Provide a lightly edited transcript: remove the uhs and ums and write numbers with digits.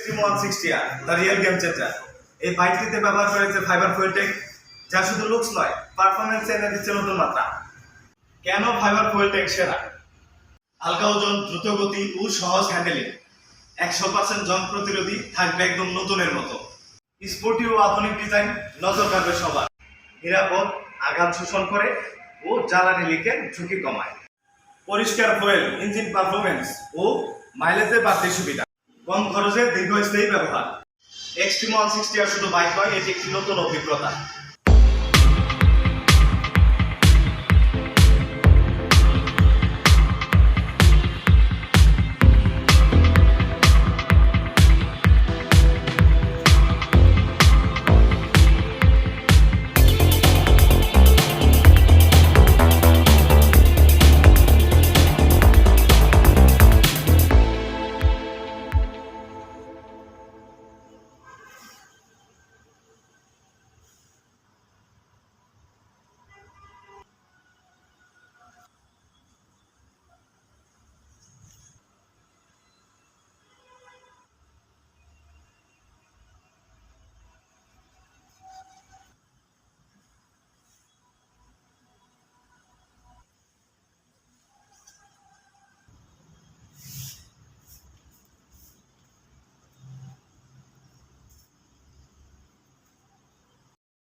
Extreme 160 আর the real game changer. এই বাইকটিতে ব্যবহার করেছে ফাইবার ফুয়েল টেক, যা শুধু লুকস নয়, পারফরমেন্স এনে দিচ্ছে নতুন মাত্রা। কেন ফাইবার ফুয়েল টেক সেরা? হালকা ওজন, দ্রুত গতি ও সহজ হ্যান্ডেলিং। 100% জং প্রতিরোধী, থাকবে একদম নতুনের মতো। স্পোর্টি ও আধুনিক ডিজাইন নজর কাড়বে সবার। নিরাপদ, আঘাত শোষণ করে ও জ্বালানি লিকের ঝুঁকি কমায়। পরিষ্কার ফুয়েল, ইঞ্জিন পারফরমেন্স ও মাইলেজে বাড়তি সুবিধা। কম খরচে দীর্ঘস্থায়ী ব্যবহার। এক্সট্রিম 160 আর শুধু বাইক নয়, এটি একটি নতুন অভিজ্ঞতা।